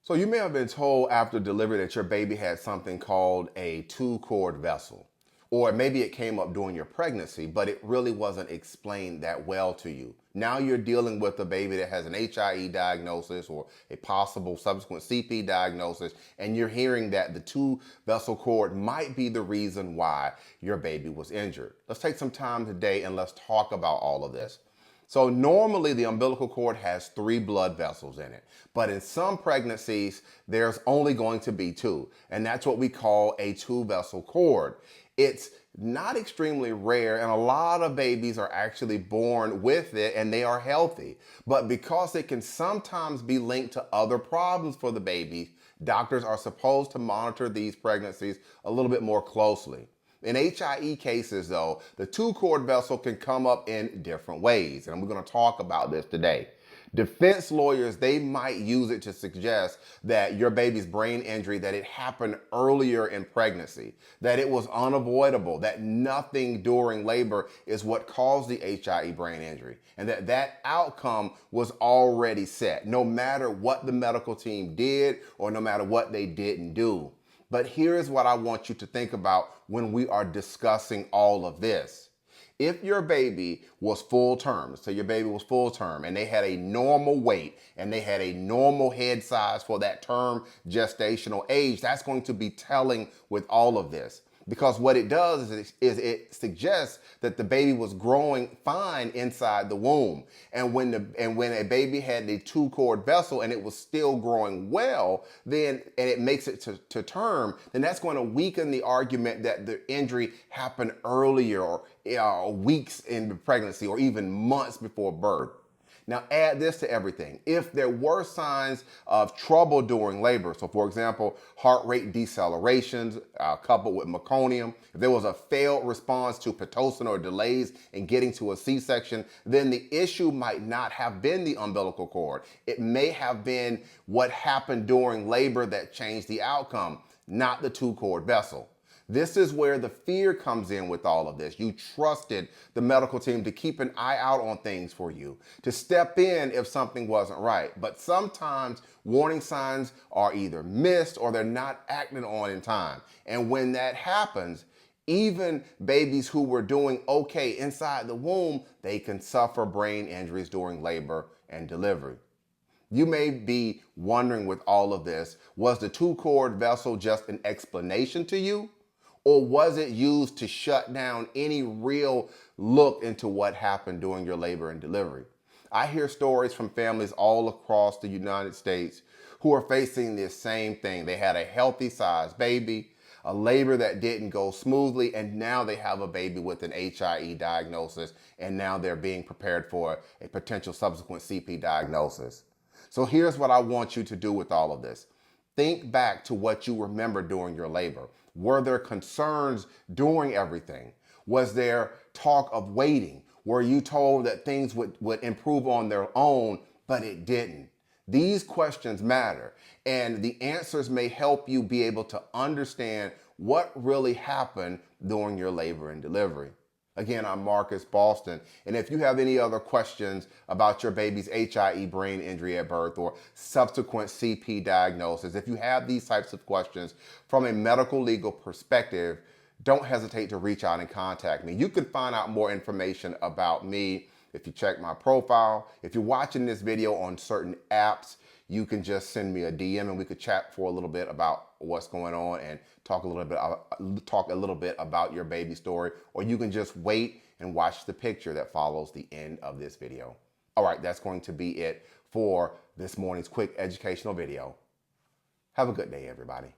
So you may have been told after delivery that your baby had something called a two-cord vessel, or maybe it came up during your pregnancy, but it really wasn't explained that well to you. Now you're dealing with a baby that has an HIE diagnosis or a possible subsequent CP diagnosis, and you're hearing that the two-vessel cord might be the reason why your baby was injured. Let's take some time today and let's talk about all of this. So normally the umbilical cord has 3 blood vessels in it, but in some pregnancies, there's only going to be 2, and that's what we call a 2-vessel cord. It's not extremely rare, and a lot of babies are actually born with it and they are healthy. But because it can sometimes be linked to other problems for the baby, doctors are supposed to monitor these pregnancies a little bit more closely. In HIE cases, though, the 2-cord vessel can come up in different ways, and we're going to talk about this today. Defense lawyers, they might use it to suggest that your baby's brain injury, that it happened earlier in pregnancy, that it was unavoidable, that nothing during labor is what caused the HIE brain injury, and that outcome was already set, no matter what the medical team did or no matter what they didn't do. But here's what I want you to think about when we are discussing all of this. If your baby was full term, so your baby was full term and they had a normal weight and they had a normal head size for that term gestational age, that's going to be telling with all of this. Because what it does is it suggests that the baby was growing fine inside the womb. And when a baby had a 2-cord vessel and it was still growing well, and it makes it to term, then that's going to weaken the argument that the injury happened earlier or weeks in the pregnancy or even months before birth. Now add this to everything. If there were signs of trouble during labor, so for example, heart rate decelerations coupled with meconium, if there was a failed response to Pitocin or delays in getting to a C-section, then the issue might not have been the umbilical cord. It may have been what happened during labor that changed the outcome, not the 2-cord vessel. This is where the fear comes in with all of this. You trusted the medical team to keep an eye out on things for you, to step in if something wasn't right. But sometimes warning signs are either missed or they're not acted on in time. And when that happens, even babies who were doing okay inside the womb, they can suffer brain injuries during labor and delivery. You may be wondering with all of this, was the 2-cord vessel just an explanation to you? Or was it used to shut down any real look into what happened during your labor and delivery? I hear stories from families all across the United States who are facing this same thing. They had a healthy sized baby, a labor that didn't go smoothly, and now they have a baby with an HIE diagnosis, and now they're being prepared for a potential subsequent CP diagnosis. So here's what I want you to do with all of this. Think back to what you remember during your labor. Were there concerns during everything? Was there talk of waiting? Were you told that things would improve on their own, but it didn't? These questions matter, and the answers may help you be able to understand what really happened during your labor and delivery. Again, I'm Marcus Boston, and if you have any other questions about your baby's HIE brain injury at birth or subsequent CP diagnosis, if you have these types of questions from a medical legal perspective, don't hesitate to reach out and contact me. You can find out more information about me if you check my profile. If you're watching this video on certain apps, you can just send me a DM and we could chat for a little bit about what's going on and talk a little bit about your baby story, or you can just wait and watch the picture that follows the end of this video. All right, that's going to be it for this morning's quick educational video. Have a good day, everybody.